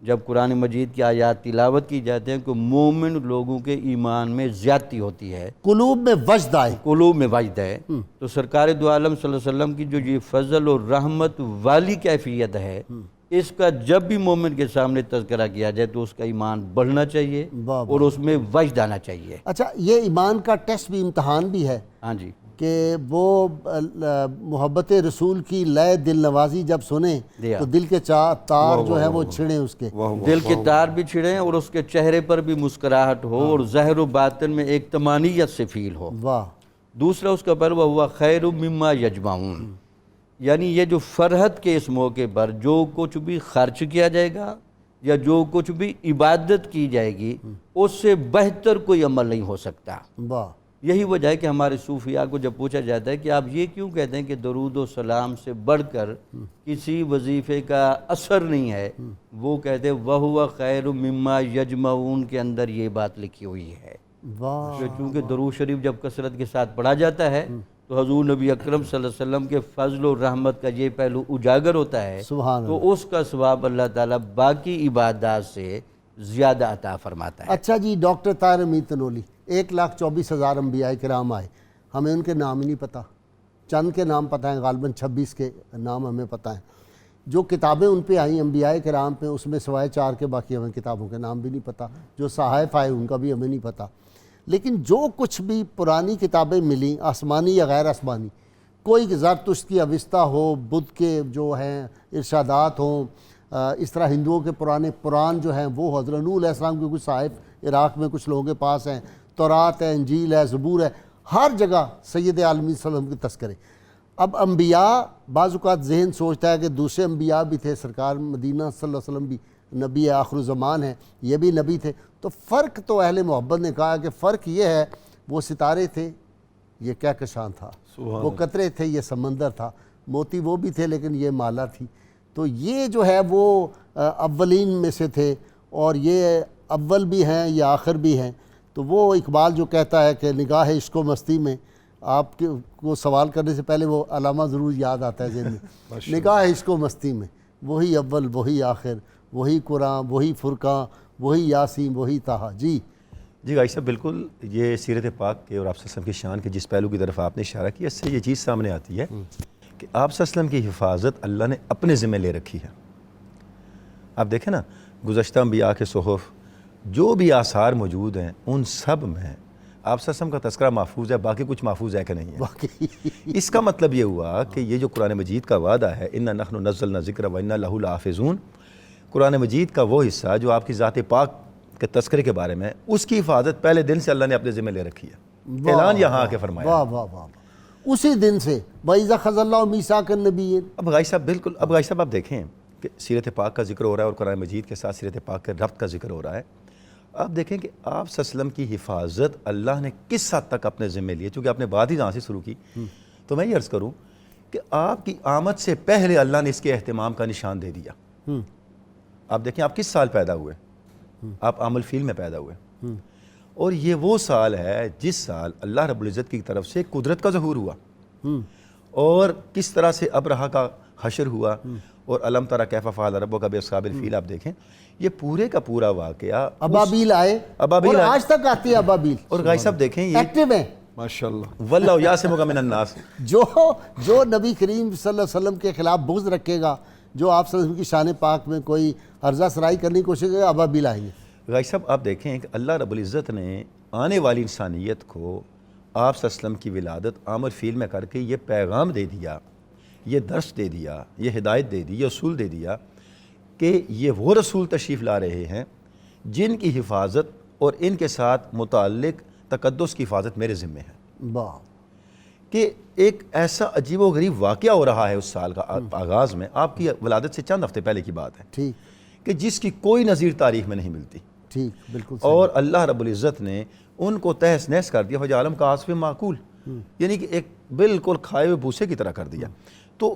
جب قرآن مجید کی آیات تلاوت کی جاتے ہیں کہ مومن لوگوں کے ایمان میں زیادتی ہوتی ہے، قلوب میں وجد آئے. قلوب میں وجد ہے. تو سرکار دو عالم صلی اللہ علیہ وسلم کی جو یہ فضل اور رحمت والی کیفیت ہے، اس کا جب بھی مومن کے سامنے تذکرہ کیا جائے تو اس کا ایمان بڑھنا چاہیے اور اس میں وجد آنا چاہیے. اچھا یہ ایمان کا ٹیسٹ بھی امتحان بھی ہے ہاں جی، کہ وہ محبت رسول کی لئے دل نوازی جب سنیں تو دل کے تار جو ہے وہ چھڑیں اس کے. دل کے تار بھی چھڑیں اور اس کے چہرے پر بھی مسکراہٹ ہو اور ظاہر و باطن میں ایک طمانینت سے فیل ہو. واہ. دوسرا اس کا پروا ہوا خیر مما یجمعون، یعنی یہ جو فرحت کے اس موقع پر جو کچھ بھی خرچ کیا جائے گا یا جو کچھ بھی عبادت کی جائے گی اس سے بہتر کوئی عمل نہیں ہو سکتا. واہ. یہی وجہ ہے کہ ہمارے صوفیاء کو جب پوچھا جاتا ہے کہ آپ یہ کیوں کہتے ہیں کہ درود و سلام سے بڑھ کر کسی وظیفے کا اثر نہیں ہے، وہ کہتے ہیں وَهُوَ خَيْرٌ مِّمَّا يَجْمَعُونَ کے اندر یہ بات لکھی ہوئی ہے. واہ. کہ چونکہ درود شریف جب کثرت کے ساتھ پڑھا جاتا ہے تو حضور نبی اکرم صلی اللہ علیہ وسلم کے فضل و رحمت کا یہ پہلو اجاگر ہوتا ہے، سبحان اللہ. تو اس کا ثواب اللہ تعالیٰ باقی عبادات سے زیادہ عطا فرماتا ہے. اچھا جی ڈاکٹر طاہر امین تنولی، 1,24,000 انبیاء کرام آئے، ہمیں ان کے نام ہی نہیں پتہ. چند کے نام پتہ ہیں، غالباً 26 کے نام ہمیں پتہ ہیں. جو کتابیں ان پہ آئیں انبیاء کرام پہ، اس میں سوائے 4 کے باقی ہمیں کتابوں کے نام بھی نہیں پتہ. جو صحائف آئے ان کا بھی ہمیں نہیں پتہ. لیکن جو کچھ بھی پرانی کتابیں ملیں آسمانی یا غیر آسمانی، کوئی زرتشت کی اوسطہ ہو، بدھ کے جو ہیں ارشادات ہوں، اس طرح ہندوؤں کے پرانے قرآن جو ہیں وہ حضرت نوح علیہ السلام کے کچھ صحائف عراق میں کچھ لوگوں کے پاس ہیں، تورات ہے، انجیل ہے، زبور ہے، ہر جگہ سید عالمین صلی اللہ علیہ وسلم کے تذکرے. اب انبیاء بعض اوقات ذہن سوچتا ہے کہ دوسرے انبیاء بھی تھے، سرکار مدینہ صلی اللہ علیہ وسلم بھی نبی آخر الزمان ہیں، یہ بھی نبی تھے. تو فرق تو اہل محبت نے کہا کہ فرق یہ ہے وہ ستارے تھے، یہ کہکشاں تھا، وہ قطرے تھے، یہ سمندر تھا، موتی وہ بھی تھے لیکن یہ مالا تھی. تو یہ جو ہے وہ اولین میں سے تھے اور یہ اول بھی ہیں یہ آخر بھی ہیں. تو وہ اقبال جو کہتا ہے کہ نگاہ عشق و مستی میں، آپ کو سوال کرنے سے پہلے وہ علامہ ضرور یاد آتا ہے ذہن میں. نگاہ عشق و مستی میں وہی اول وہی آخر، وہی قرآن وہی فرقان وہی یاسین وہی طٰہٰ. جی غازی صاحب بالکل یہ سیرت پاک کے اور آپ صلی اللہ علیہ وسلم کی شان کے جس پہلو کی طرف آپ نے اشارہ کیا، اس سے یہ چیز سامنے آتی ہے کہ آپ صلی اللہ علیہ وسلم کی حفاظت اللہ نے اپنے ذمہ لے رکھی ہے. آپ دیکھیں نا گزشتہ انبیاء کے صحف جو بھی آثار موجود ہیں ان سب میں آپ صلی اللہ علیہ وسلم کا تذکرہ محفوظ ہے, باقی کچھ محفوظ ہے کہ نہیں ہے. اس کا مطلب یہ ہوا کہ یہ جو قرآن مجید کا وعدہ ہے اِنَّا نَحْنُ نَزَّلْنَا الذِّکْرَ وَإِنَّا لَهُ لَحَافِظُونَ, قرآن مجید کا وہ حصہ جو آپ کی ذات پاک کے تذکرے کے بارے میں, اس کی حفاظت پہلے دن سے اللہ نے اپنے ذمہ لے رکھی ہے. اعلان یہاں آ کے فرمایا. واہ واہ واہ, اسی دن سے وَإِذَا أَخَذَ اللَّهُ مِيثَاقَ النَّبِيِّينَ. اب غائی صاحب بالکل, اب غائی صاحب آپ دیکھیں کہ سیرت پاک کا ذکر ہو رہا ہے اور قرآن مجید کے ساتھ سیرت پاک کے ربط کا ذکر ہو رہا ہے. آپ دیکھیں کہ آپ صلی اللہ علیہ وسلم کی حفاظت اللہ نے کس حد تک اپنے ذمہ لی ہے. چونکہ آپ نے بات ہی جہاں سے شروع کی تو میں یہ عرض کروں کہ آپ کی آمد سے پہلے اللہ نے اس کے اہتمام کا نشان دے دیا. آپ دیکھیں آپ کس سال پیدا ہوئے, آپ عام الفیل میں پیدا ہوئے, اور یہ وہ سال ہے جس سال اللہ رب العزت کی طرف سے قدرت کا ظہور ہوا, اور کس طرح سے ابرہہ کا حشر ہوا, اور علم تری کیف فعل ربک باصحاب الفیل. آپ دیکھیں یہ پورے کا پورا واقعہ ابابیل آئے, ابابیل اور آئے, آج تک آتی ہے ابابیل, اور غائی صاحب دیکھیں یہ ایکٹیو ہیں. ماشاءاللہ. واللہ یعصمک من الناس, جو نبی کریم صلی اللہ علیہ وسلم کے خلاف بغض رکھے گا, جو آپ صلی اللہ علیہ وسلم کی شان پاک میں کوئی عرضہ سرائی کرنے کی کوشش کرے گا, ابابیل آئیں گے. غائی صاحب آپ دیکھیں کہ اللہ رب العزت نے آنے والی انسانیت کو آپ صلی اللہ علیہ وسلم کی ولادت عام الفیل میں کر کے یہ پیغام دے دیا, یہ درس دے دیا, یہ ہدایت دے دی, یہ اصول دے دیا کہ یہ وہ رسول تشریف لا رہے ہیں جن کی حفاظت اور ان کے ساتھ متعلق تقدس کی حفاظت میرے ذمہ ہے. واہ, کہ ایک ایسا عجیب و غریب واقعہ ہو رہا ہے اس سال کا آغاز میں, آپ کی ولادت سے چند ہفتے پہلے کی بات ہے, ٹھیک, کہ جس کی کوئی نظیر تاریخ میں نہیں ملتی. ٹھیک, بالکل. اور اللہ رب العزت نے ان کو تہس نہس کر دیا, فجعلہم کعصف معقول, یعنی کہ ایک بالکل کھائے ہوئے بھوسے کی طرح کر دیا. تو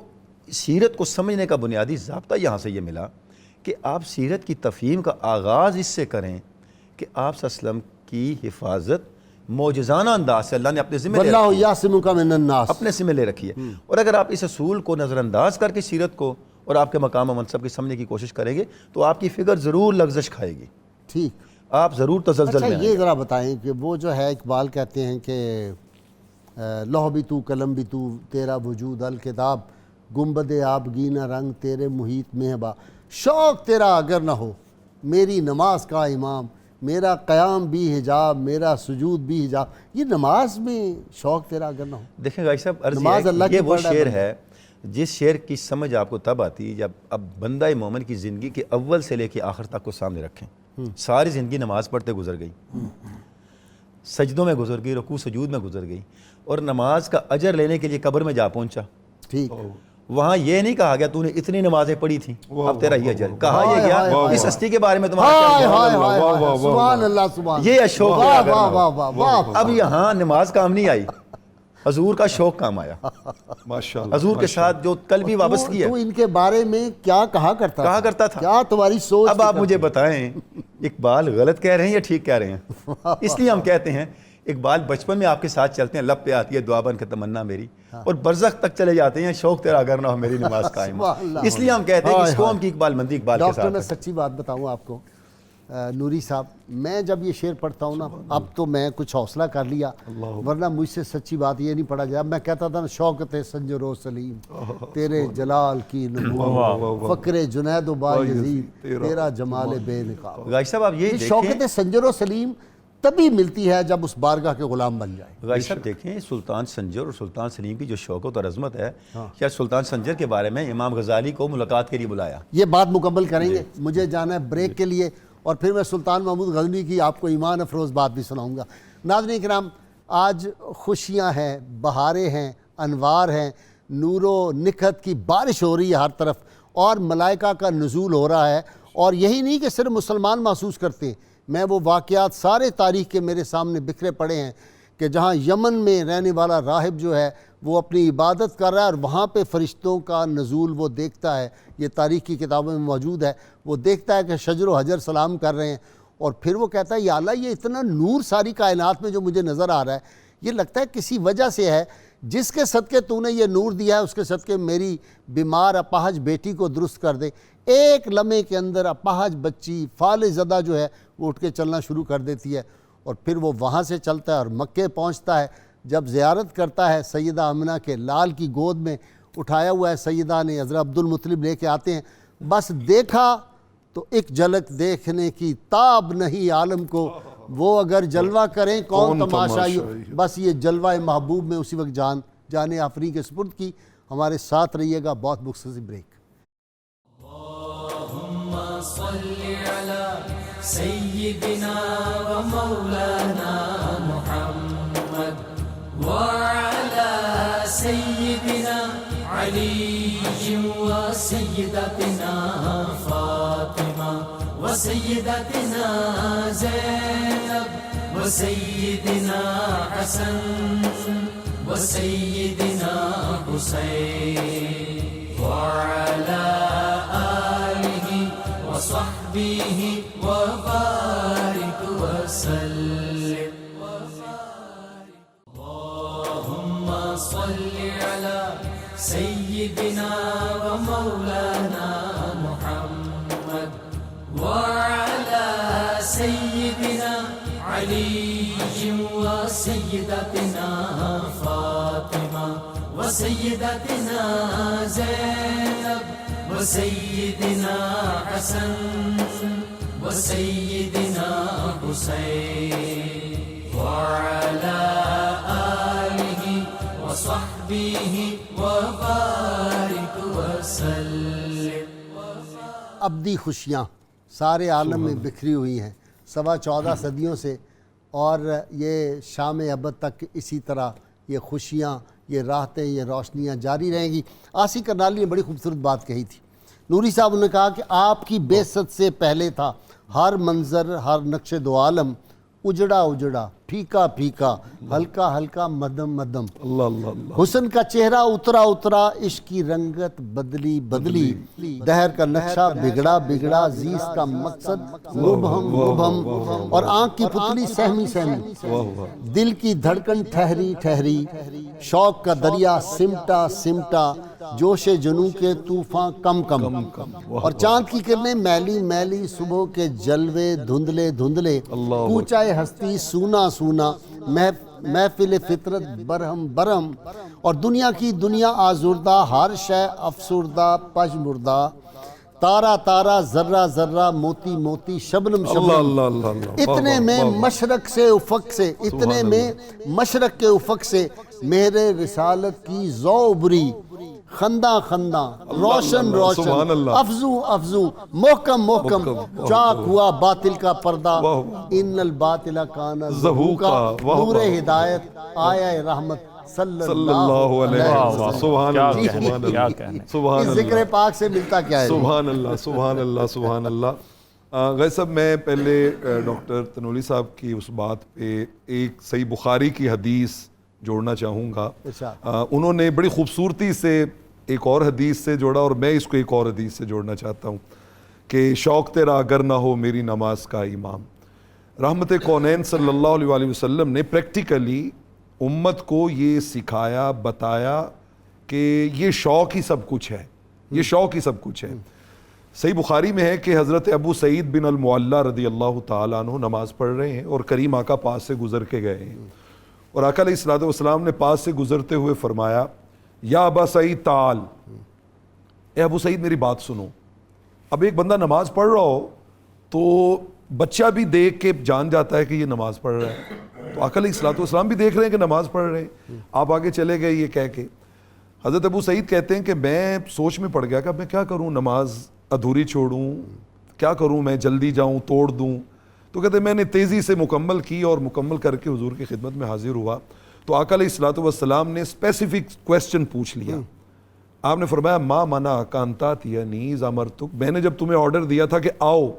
سیرت کو سمجھنے کا بنیادی ضابطہ یہاں سے یہ ملا کہ آپ سیرت کی تفہیم کا آغاز اس سے کریں کہ آپ صلی اللہ علیہ وسلم کی حفاظت معجزانہ انداز سے اللہ نے اپنے ذمہ لے واللہ رکھی ہے, یعصمک من الناس, اپنے ذمہ لے رکھی ہے. اور اگر آپ اس اصول کو نظر انداز کر کے سیرت کو اور آپ کے مقام و منصب کی سمجھنے کی کوشش کریں گے تو آپ کی فکر ضرور لغزش کھائے گی, ٹھیک. آپ ضرور تزلزل اچھا میں آئیں یہ گے. ذرا بتائیں کہ وہ جو ہے اقبال کہتے ہیں کہ لوح بھی تو قلم بھی تو, تیرا وجود الکتاب, گنبد آبگینہ رنگ تیرے محیط میں با, شوق تیرا اگر نہ ہو میری نماز کا امام, میرا قیام بھی حجاب, میرا سجود بھی حجاب. یہ نماز میں شوق تیرا اگر نہ ہو. دیکھیں غائی صاحب عرض نماز اللہ یہ کی کہ یہ وہ پڑھ رہا ہے شعر بندہ. ہے جس شعر کی سمجھ آپ کو تب آتی جب اب بندہ مومن کی زندگی کے اول سے لے کے آخر تک کو سامنے رکھیں. ساری زندگی نماز پڑھتے گزر گئی, سجدوں میں گزر گئی, رکوع سجود میں گزر گئی, اور نماز کا اجر لینے کے لیے قبر میں جا پہنچا. ٹھیک, وہاں یہ نہیں کہا گیا تو نے اتنی نمازیں پڑھی تھیں اب تیرا یہ اجر, کہا یہ گیا اس ہستی کے بارے میں تمہارا ہائے کیا ہائے خیال ہے؟ ہائے, سبحان اللہ, سبحان یہ شوق واہ اگر نہ واہ ہو. واہ واہ واہ. اب یہاں نماز کام نہیں آئی, حضور کا شوق کام آیا. ماشاءاللہ. حضور کے ساتھ جو قلبی وابستگی ہے. تو ان کے بارے میں کیا کہا کرتا تھا, کیا تمہاری سوچ. اب آپ مجھے بتائیں اقبال غلط کہہ رہے ہیں یا ٹھیک کہہ رہے ہیں؟ اس لیے ہم کہتے ہیں اقبال بچپن میں آپ کے ساتھ چلتے ہیں, لب پہ آتی ہے دعا بن کے تمنا میری, اور برزخ تک چلے جاتے ہیں شوق تیرا اگر نہ ہو میری نماز قائم. اس لیے ہم کہتے ہیں کہ اس قوم کی اقبال مندی اقبال کے ڈاکٹر میں ساتھ. سچی بات بتاؤں آپ کو نوری صاحب, میں جب یہ شعر پڑھتا ہوں نا, اب تو میں کچھ حوصلہ کر لیا, ورنہ مجھ سے سچی بات یہ نہیں پڑھا جائے. میں کہتا تھا نا شوکت سنجر و سلیم تیرے جلال کی نبوت, فقر جنید و با یزید تیرا جمال بے نقاب. غائی صاحب آپ یہ دیکھیں, شوکت سنجر و سلیم تبھی ملتی ہے جب اس بارگاہ کے غلام بن جائے. غائی صاحب دیکھیں سلطان سنجر اور سلطان سلیم کی جو شوکت اور عظمت ہے, کیا سلطان سنجر کے بارے میں امام غزالی کو ملاقات کے لیے بلایا. یہ بات مکمل کریں گے, مجھے جانا ہے بریک کے لیے, اور پھر میں سلطان محمود غزنوی کی آپ کو ایمان افروز بات بھی سناؤں گا. ناظرین کرام, آج خوشیاں ہیں, بہاریں ہیں, انوار ہیں, نور و نکھت کی بارش ہو رہی ہے ہر طرف, اور ملائکہ کا نزول ہو رہا ہے. اور یہی نہیں کہ صرف مسلمان محسوس کرتے ہیں, میں وہ واقعات سارے تاریخ کے میرے سامنے بکھرے پڑے ہیں کہ جہاں یمن میں رہنے والا راہب جو ہے وہ اپنی عبادت کر رہا ہے, اور وہاں پہ فرشتوں کا نزول وہ دیکھتا ہے. یہ تاریخ کی کتابوں میں موجود ہے. وہ دیکھتا ہے کہ شجر و حجر سلام کر رہے ہیں, اور پھر وہ کہتا ہے یا اللہ یہ اتنا نور ساری کائنات میں جو مجھے نظر آ رہا ہے, یہ لگتا ہے کسی وجہ سے ہے, جس کے صدقے تو نے یہ نور دیا ہے اس کے صدقے میری بیمار اپاہج بیٹی کو درست کر دے. ایک لمحے کے اندر اپاہج بچی فالج زدہ جو ہے وہ اٹھ کے چلنا شروع کر دیتی ہے, اور پھر وہ وہاں سے چلتا ہے اور مکے پہنچتا ہے. جب زیارت کرتا ہے سیدہ آمنہ کے لال کی گود میں, اٹھایا ہوا ہے سیدہ نے، حضرت عبد المطلب لے کے آتے ہیں، بس دیکھا تو ایک جھلک دیکھنے کی تاب نہیں عالم کو، وہ اگر جلوہ کریں کون تماشائی، بس یہ جلوہ محبوب میں اسی وقت جان آفرین کے سپرد کی۔ ہمارے ساتھ رہیے گا، بہت مختصر بریک۔ اللهم صل على سيدنا ومولانا محمد وعلى سيدنا علي وسيدتنا فاطمة وسيدتنا زينب وسيدنا حسن وسيدنا حسين وعلى آله وصحبه وبارك وسلم اللهم صل على سيدنا ومولانا محمد وعلى سيدنا علي وسيدتنا فاطمة وسيدتنا زينب وسيدنا حسن وسيدنا حسين وعلى آله وصحبه وبارك وسلم۔ ابدی خوشیاں سارے عالم میں بکھری ہوئی ہیں 14.25 صدیوں سے، اور یہ شام ابد تک اسی طرح یہ خوشیاں، یہ راحتیں، یہ روشنیاں جاری رہیں گی۔ آسی کرنالی نے بڑی خوبصورت بات کہی تھی، نوری صاحب نے کہا کہ آپ کی بعثت سے پہلے تھا ہر منظر، ہر نقش دو عالم اجڑا اجڑا، پھیکا پھیکا، ہلکا ہلکا، مدم مدم، اللہ اللہ اللہ، حسن کا چہرہ اترا اترا، عشق کی رنگت بدلی بدلی، دہر کا نقشہ بگڑا بگڑا، زیست کا مقصد مبہم مبہم، اور آنکھ کی پتلی سہمی سہمی، دل کی دھڑکن ٹھہری ٹھہری، شوق کا دریا سمٹا سمٹا، جوش جنوں کے طوفان کم کم، اور چاند کی کرنیں میلی میلی، صبح کے جلوے دھندلے دھندلے، کوچہ ہستی سونا سونا، محفل فطرت برہم برہم، اور دنیا کی دنیا آزردہ، ہر شے افسردہ پژمردہ، تارا تارا ذرہ ذرہ، موتی موتی، شبنم شبنم، اتنے میں مشرق سے افق سے، اتنے میں مشرق کے افق سے میرے رسالت کی ضو ابری، خندہ خندہ، روشن روشن، افزو افزو، محکم محکم، چاک ہوا باطل کا پردہ، ان الباطل کان زہوقا، نور ہدایت آیا رحمت صلی اللہ علیہ وسلم۔ سبحان اللہ، سبحان اس ذکر پاک سے ملتا کیا ہے؟ سبحان اللہ، سبحان اللہ، سبحان اللہ۔ غیر صاحب، میں پہلے ڈاکٹر تنولی صاحب کی اس بات پہ ایک صحیح بخاری کی حدیث جوڑنا چاہوں گا۔ انہوں نے بڑی خوبصورتی سے ایک اور حدیث سے جوڑا، اور میں اس کو ایک اور حدیث سے جوڑنا چاہتا ہوں کہ شوق تیرا اگر نہ ہو میری نماز کا امام۔ رحمت کونین صلی اللہ علیہ وسلم نے پریکٹیکلی امت کو یہ سکھایا، بتایا کہ یہ شوق ہی سب کچھ ہے، یہ شوق ہی سب کچھ ہے۔ صحیح بخاری میں ہے کہ حضرت ابو سعید بن المعلیٰ رضی اللہ تعالیٰ عنہ نماز پڑھ رہے ہیں، اور کریم آقا پاس سے گزر کے گئے ہیں، اور آقا علیہ الصلوۃ والسلام نے پاس سے گزرتے ہوئے فرمایا، یا ابا سعید تعال، اے ابو سعید میری بات سنو۔ اب ایک بندہ نماز پڑھ رہا ہو تو بچہ بھی دیکھ کے جان جاتا ہے کہ یہ نماز پڑھ رہا ہے، تو آقا علیہ الصلوۃ والسلام بھی دیکھ رہے ہیں کہ نماز پڑھ رہے ہیں، آپ آگے چلے گئے یہ کہہ کے۔ حضرت ابو سعید کہتے ہیں کہ میں سوچ میں پڑ گیا کہ اب میں کیا کروں، نماز ادھوری چھوڑوں، کیا کروں، میں جلدی جاؤں توڑ دوں؟ تو کہتے ہیں میں نے تیزی سے مکمل کی، اور مکمل کر کے حضور کی خدمت میں حاضر ہوا تو آقا علیہ الصلوۃ والسلام نے اسپیسیفک کویسچن پوچھ لیا۔ آپ نے فرمایا، ما منع کانتا تیانی اذ امرتک، میں نے جب تمہیں آرڈر دیا تھا کہ آؤ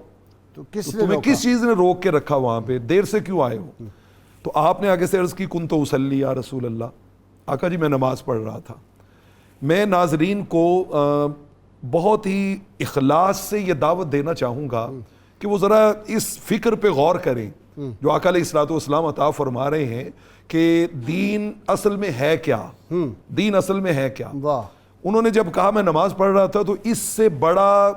تو تمہیں کس چیز نے روک کے رکھا وہاں پہ، دیر سے کیوں آئے ہو؟ تو آپ نے آگے سے عرض کی، کنت اصلی یا رسول اللہ، آقا جی میں نماز پڑھ رہا تھا۔ میں ناظرین کو بہت ہی اخلاص سے یہ دعوت دینا چاہوں گا کہ وہ ذرا اس فکر پہ غور کریں جو آقا علیہ الصلوۃ والسلام عطا فرما رہے ہیں کہ دین اصل میں ہے کیا، دین اصل میں ہے کیا۔ انہوں نے جب کہا میں نماز پڑھ رہا تھا، تو اس سے بڑا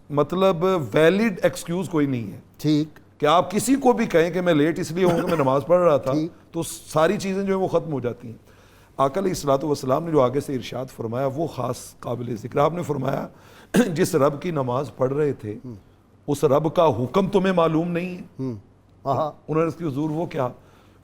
مطلب ویلڈ ایکسکیوز کوئی نہیں ہے، ٹھیک، کہ آپ کسی کو بھی کہیں کہ میں لیٹ اس لیے ہوں کہ میں نماز پڑھ رہا تھا، تو ساری چیزیں جو ہیں وہ ختم ہو جاتی ہیں۔ آقا علیہ الصلوۃ والسلام نے جو آگے سے ارشاد فرمایا وہ خاص قابل ذکر. آپ نے فرمایا جس رب کی نماز پڑھ رہے تھے اس رب کا حکم تمہیں معلوم نہیں ہے. انہوں نے اس کی حضور وہ کیا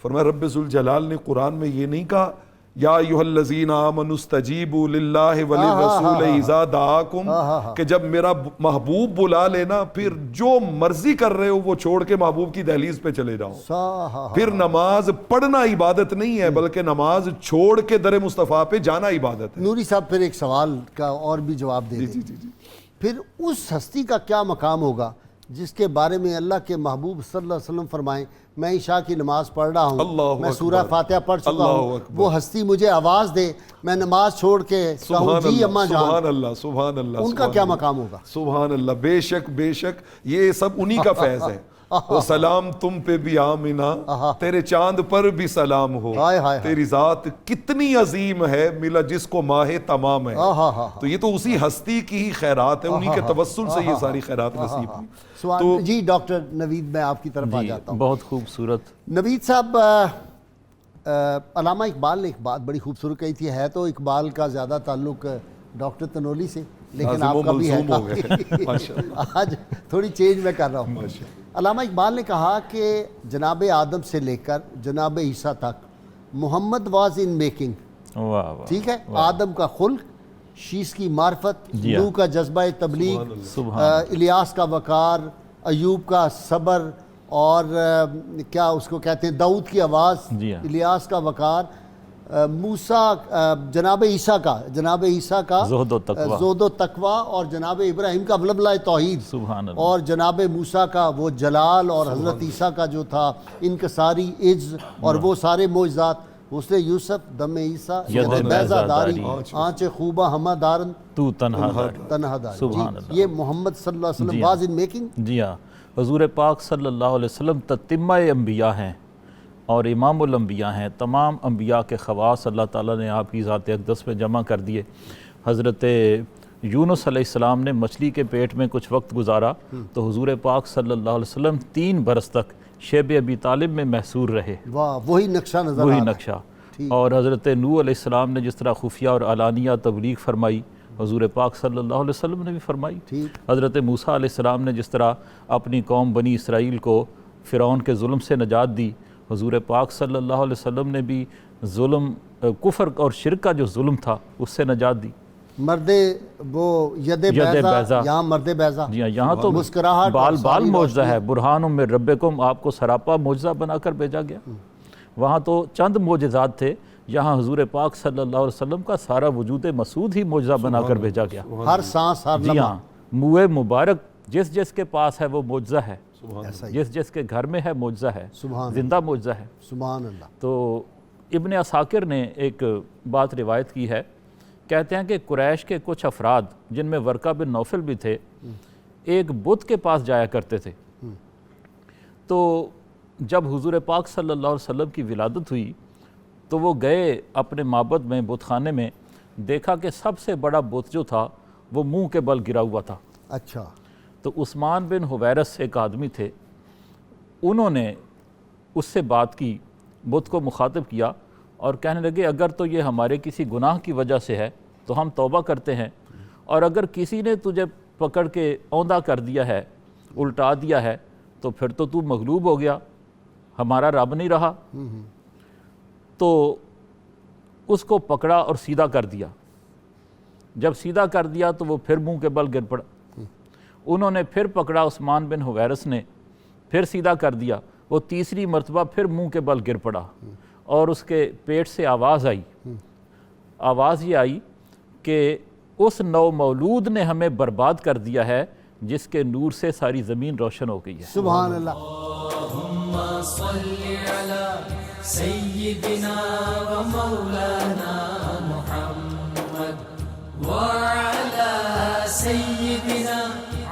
فرمایا؟ رب ذوالجلال نے قرآن میں یہ نہیں کہا یا ایھا الذین آمنوا استجیبوا للہ وللرسول اذا دعاکم، کہ جب میرا محبوب بلا لینا پھر جو مرضی کر رہے ہو وہ چھوڑ کے محبوب کی دہلیز پہ چلے جاؤ. پھر نماز پڑھنا عبادت نہیں ہے بلکہ نماز چھوڑ کے در مصطفیٰ پہ جانا عبادت ہے. نوری صاحب پھر ایک سوال کا اور بھی جواب دے دیں. پھر اس ہستی کا کیا مقام ہوگا جس کے بارے میں اللہ کے محبوب صلی اللہ علیہ وسلم فرمائیں میں عشاء کی نماز پڑھ رہا ہوں، میں سورہ فاتحہ پڑھ چکا ہوں، وہ ہستی مجھے آواز دے، میں نماز چھوڑ کے کہوں جی اماں جان. سبحان اللہ سبحان اللہ. ان کا کیا مقام ہوگا؟ سبحان اللہ. بے شک بے شک یہ سب انہی کا فیض ہے. وہ سلام تم پہ بھی آمینہ، تیرے چاند پر بھی سلام ہو، تیری ذات کتنی عظیم ہے ملا جس کو ماہ تمام ہے. تو یہ تو اسی ہستی کی ہی خیرات ہے، انہی کے توسل سے یہ ساری خیرات نصیب ہوئی. تو جی ڈاکٹر نوید میں آپ کی طرف آ جاتا ہوں. بہت خوبصورت. نوید صاحب علامہ اقبال نے ایک بات بڑی خوبصورت کہی تھی، ہے تو اقبال کا زیادہ تعلق ڈاکٹر تنولی سے لیکن آپ کا بھی ہے. آج تھوڑی چینج میں کر رہا ہوں. علامہ اقبال نے کہا کہ جناب آدم سے لے کر جناب عیسیٰ تک محمد واز ان میکنگ. ٹھیک ہے، آدم کا خلق، شیس کی معرفت، نوح کا جذبہ تبلیغ، الیاس کا وقار، ایوب کا صبر، اور کیا اس کو کہتے ہیں داؤد کی آواز، الیاس کا وقار، موسیٰ جناب عیسیٰ کا زہد و تقوی، اور جناب ابراہیم کا ولولہ توحید، اور جناب موسیٰ کا وہ جلال، اور حضرت عیسیٰ کا جو تھا انکساری عجز، اور وہ سارے معجزات، حسن یوسف، دم عیسیٰ، ید بیضہ داری، آنچ خوبہ ہمہ دارن تو تنہا داری. یہ محمد صلی اللہ علیہ وسلم واز ان میکنگ. جی ہاں، حضور پاک صلی اللہ علیہ وسلم تتمہ انبیاء ہیں اور امام الانبیاء ہیں. تمام انبیاء کے خواص اللہ تعالیٰ نے آپ کی ذات اقدس میں جمع کر دیے. حضرت یونس علیہ السلام نے مچھلی کے پیٹ میں کچھ وقت گزارا تو حضور پاک صلی اللہ علیہ وسلم 3 برس تک شیب ابی طالب میں محصور رہے. وہی نقشہ نظر وہی نقشہ. اور حضرت نوح علیہ السلام نے جس طرح خفیہ اور علانیہ تبلیغ فرمائی حضور پاک صلی اللہ علیہ وسلم نے بھی فرمائی. حضرت موسیٰ علیہ السلام نے جس طرح اپنی قوم بنی اسرائیل کو فرعون کے ظلم سے نجات دی، حضور پاک صلی اللہ علیہ وسلم نے بھی ظلم، کفر اور شرک کا جو ظلم تھا اس سے نجات دی. مرد وہ ید بیضہ، یہاں مرد بیضہ. جی ہاں، یہاں تو مسکراہٹ بال معجزہ ہے. برہان من ربکم، آپ کو سراپا معجزہ بنا کر بھیجا گیا. وہاں تو چند معجزات تھے، یہاں حضور پاک صلی اللہ علیہ وسلم کا سارا وجود مسعود ہی معجزہ بنا کر بھیجا گیا. ہر سانس، ہر لمحہ. جی ہاں، منہ مبارک جس کے پاس ہے وہ معجزہ ہے، جس کے گھر میں ہے معجزہ ہے، زندہ معجزہ ہے. سبحان اللہ. تو ابن عساکر نے ایک بات روایت کی ہے، کہتے ہیں کہ قریش کے کچھ افراد جن میں ورقہ بن نوفل بھی تھے ایک بت کے پاس جایا کرتے تھے. تو جب حضور پاک صلی اللہ علیہ وسلم کی ولادت ہوئی تو وہ گئے اپنے معبد میں، بت خانے میں، دیکھا کہ سب سے بڑا بت جو تھا وہ منہ کے بل گرا ہوا تھا. اچھا. تو عثمان بن حویرث ایک آدمی تھے، انہوں نے اس سے بات کی، بت کو مخاطب کیا اور کہنے لگے اگر تو یہ ہمارے کسی گناہ کی وجہ سے ہے تو ہم توبہ کرتے ہیں، اور اگر کسی نے تجھے پکڑ کے اوندا کر دیا ہے، الٹا دیا ہے، تو پھر تو مغلوب ہو گیا، ہمارا رب نہیں رہا. تو اس کو پکڑا اور سیدھا کر دیا. جب سیدھا کر دیا تو وہ پھر منہ کے بل گر پڑا. انہوں نے پھر پکڑا عثمان بن حویرث نے، پھر سیدھا کر دیا. وہ تیسری مرتبہ پھر منہ کے بل گر پڑا اور اس کے پیٹ سے آواز آئی. آواز یہ آئی کہ اس نو مولود نے ہمیں برباد کر دیا ہے جس کے نور سے ساری زمین روشن ہو گئی ہے. سبحان اللہ. اللہم صلی علی سیدنا و مولانا محمد وعلی سیدنا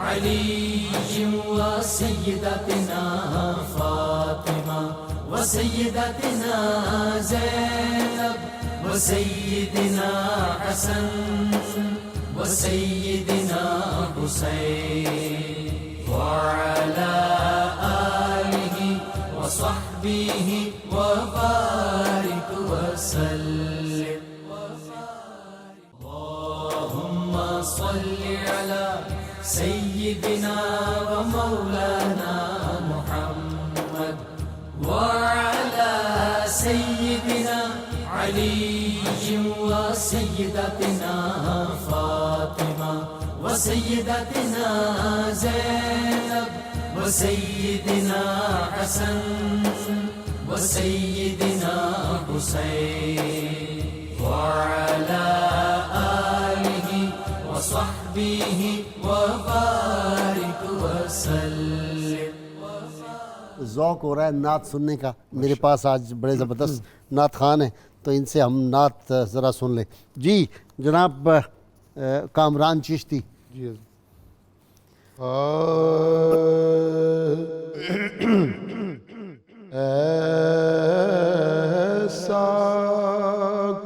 علی و سیدتنا فاطمہ و سیدتنا زینب و سیدنا حسن و سیدنا حسین وعلی آلہ و صحبہ و بارک وسلم. صل على سيدنا ومولانا محمد وعلى سيدنا علي وسيدتنا فاطمة وسيدتنا زينب وسيدنا حسن وسيدنا حسين وعلى آله وصحبه وبارك وسلم. ذوق ہو رہا ہے نعت سننے کا. میرے پاس آج بڑے زبردست نعت خوان ہیں تو ان سے ہم نعت ذرا سن لیں. جی جناب کامران چشتی. جی ایسا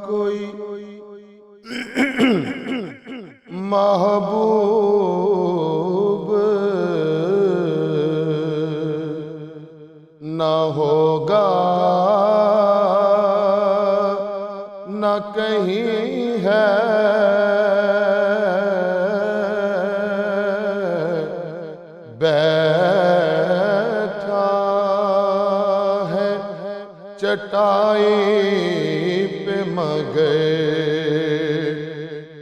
کوئی محبوب نہ ہوگا نہ کہیں ہے بیٹھا ہے چٹائی پہ مگر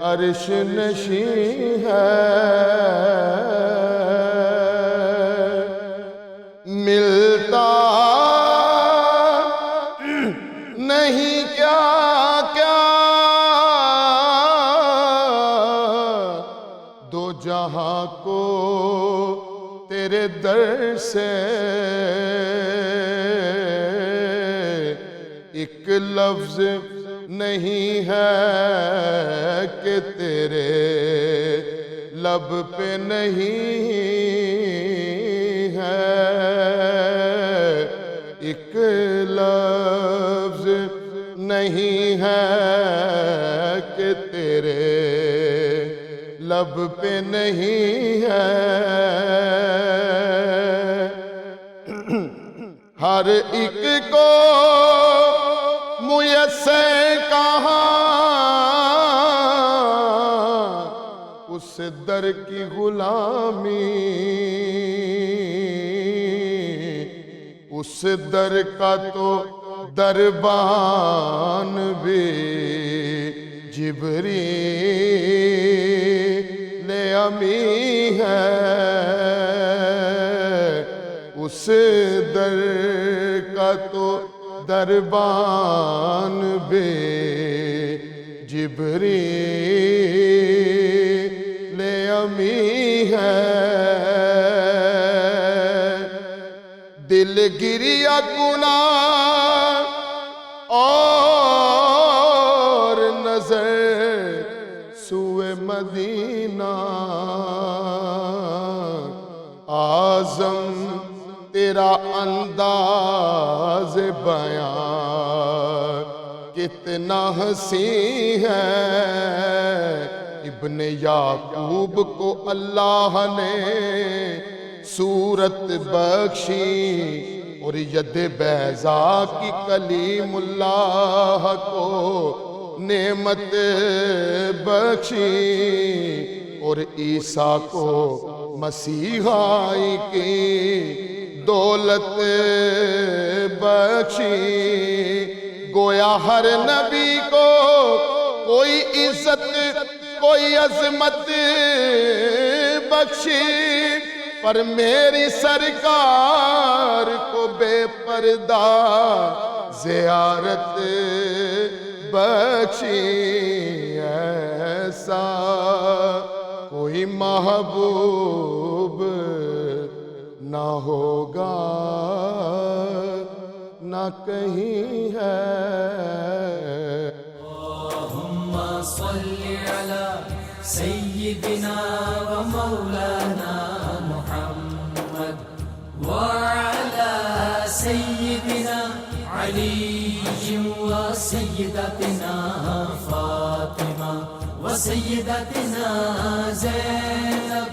عرش نشین ہے ملتا نہیں کیا کیا دو جہاں کو تیرے در سے ایک لفظ نہیں ہے کہ تیرے لب پہ نہیں ہے ایک لفظ نہیں ہے کہ تیرے لب پہ نہیں ہے ہر ایک کو میسر کہاں اس در کی غلامی اس در کا تو دربان بھی جبریل امی ہے اس در کا تو دربان بھی جبریل امی ہے دل گریا گناہ اور نظر سوئے مدینہ اعظم تیرا انداز بیان کتنا حسین ہے ابن یعقوب کو اللہ نے صورت بخشی اور ید بیضا کی کلیم اللہ کو نعمت بخشی اور عیسیٰ کو مسیحائی کی دولت بخشی گویا ہر نبی کو کوئی عزت کوئی عظمت بخشی پر میری سرکار کو بے پردہ زیارت بخشی ایسا کوئی محبوب نہ ہوگا نہ کہیں ہے اللهم صل على سيدنا ومولانا محمد وعلى سيدنا علي وسيدتنا فاطمة وسيدتنا زينب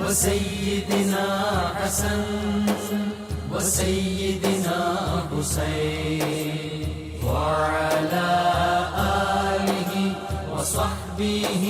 وسيدنا حسن وسيدنا حسين وعلى آله وصحبه